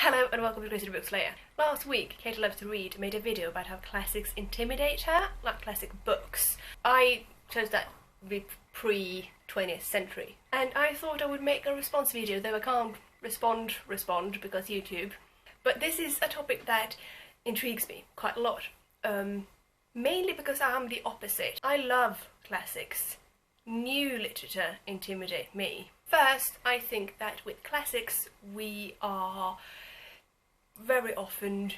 Hello and welcome to Gravitate Book Slayer. Last week, Kate Loves to Read made a video about how classics intimidate her, like classic books. I chose that to be pre-20th century. And I thought I would make a response video, though I can't respond because YouTube. But this is a topic that intrigues me quite a lot. Mainly because I am the opposite. I love classics. New literature intimidate me. First, I think that with classics we are very often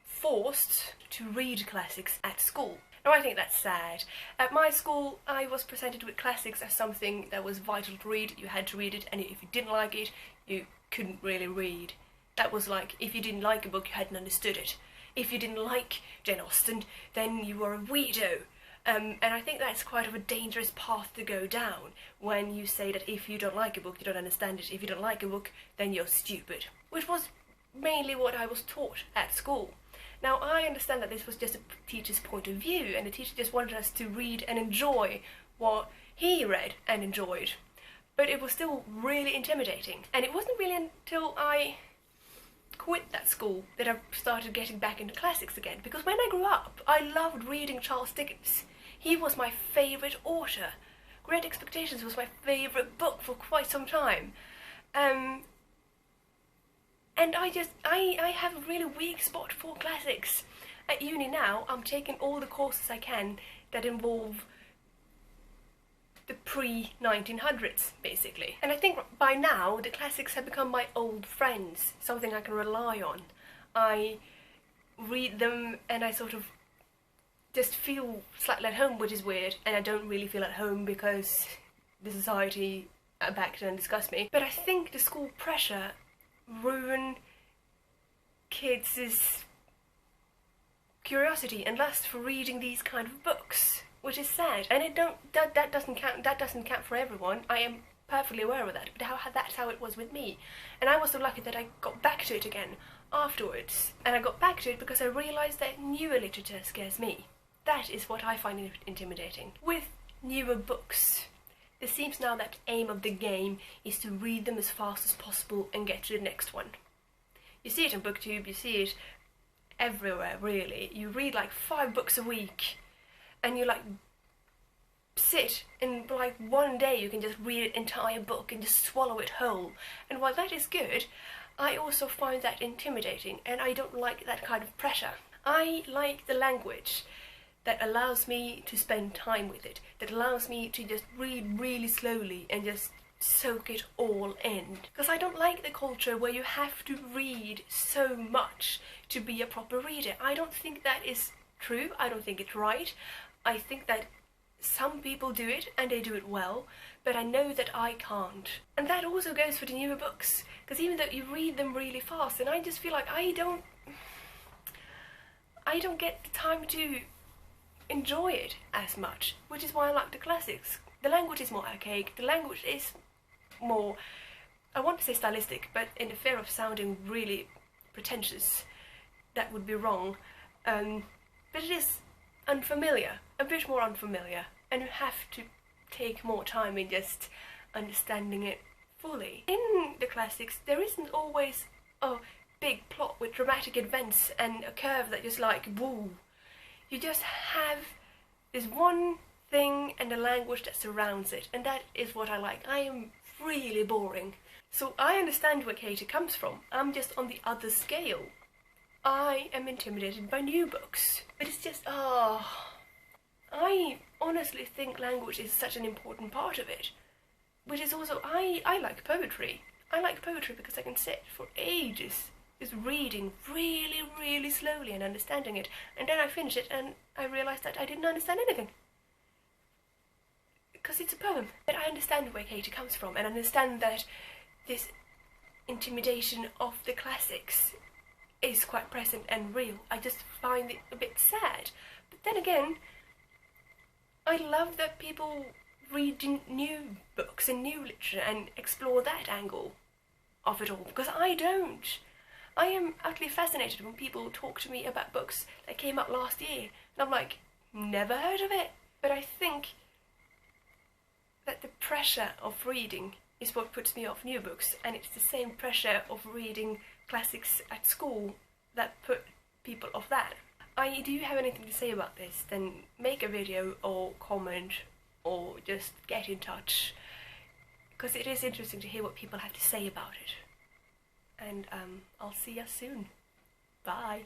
forced to read classics at school. Now I think that's sad. At my school I was presented with classics as something that was vital to read. You had to read it, and if you didn't like it, you couldn't really read. That was like, if you didn't like a book, you hadn't understood it. If you didn't like Jane Austen, then you were a weirdo. And I think that's quite of a dangerous path to go down, when you say that if you don't like a book, you don't understand it. If you don't like a book, then you're stupid. Which was mainly what I was taught at school. Now I understand that this was just a teacher's point of view, and the teacher just wanted us to read and enjoy what he read and enjoyed. But it was still really intimidating. And it wasn't really until I quit that school that I started getting back into classics again, because when I grew up I loved reading Charles Dickens. He was my favourite author. Great Expectations was my favourite book for quite some time. And I have a really weak spot for classics. At uni now I'm taking all the courses I can that involve the pre-1900s, basically. And I think by now the classics have become my old friends, something I can rely on. I read them and I sort of just feel slightly at home, which is weird, and I don't really feel at home because the society back then disgusts me. But I think the school pressure ruin kids' curiosity and lust for reading these kind of books, which is sad. And that doesn't count for everyone. I am perfectly aware of that, but that's how it was with me. And I was so lucky that I got back to it again afterwards. And I got back to it because I realised that newer literature scares me. That is what I find intimidating. With newer books, it seems now that the aim of the game is to read them as fast as possible and get to the next one. You see it on BookTube, you see it everywhere really. You read like 5 books a week and you like sit in like one day you can just read an entire book and just swallow it whole. And while that is good, I also find that intimidating, and I don't like that kind of pressure. I like the language that allows me to spend time with it, that allows me to just read really slowly and just soak it all in. Because I don't like the culture where you have to read so much to be a proper reader. I don't think that is true, I don't think it's right. I think that some people do it and they do it well, but I know that I can't. And that also goes for the newer books, because even though you read them really fast, and I just feel like I don't get the time to enjoy it as much, which is why I like the classics. The language is more archaic, the language is more, I want to say stylistic, but in the fear of sounding really pretentious, that would be wrong. But it is unfamiliar, a bit more unfamiliar, and you have to take more time in just understanding it fully. In the classics there isn't always a big plot with dramatic events and a curve that just like woo. You just have this one thing and the language that surrounds it, and that is what I like. I am really boring. So I understand where Katie comes from. I'm just on the other scale. I am intimidated by new books. But it's just, I honestly think language is such an important part of it. Which is also, I like poetry. I like poetry because I can sit for ages just reading really, really slowly and understanding it. And then I finish it and I realised that I didn't understand anything. Because it's a poem. But I understand where Katie comes from, and I understand that this intimidation of the classics is quite present and real. I just find it a bit sad. But then again, I love that people read new books and new literature and explore that angle of it all, because I don't. I am utterly fascinated when people talk to me about books that came out last year, and I'm like, never heard of it. But I think that the pressure of reading is what puts me off new books, and it's the same pressure of reading classics at school that put people off that. Do you have anything to say about this? Then make a video or comment or just get in touch, because it is interesting to hear what people have to say about it. And I'll see you soon. Bye.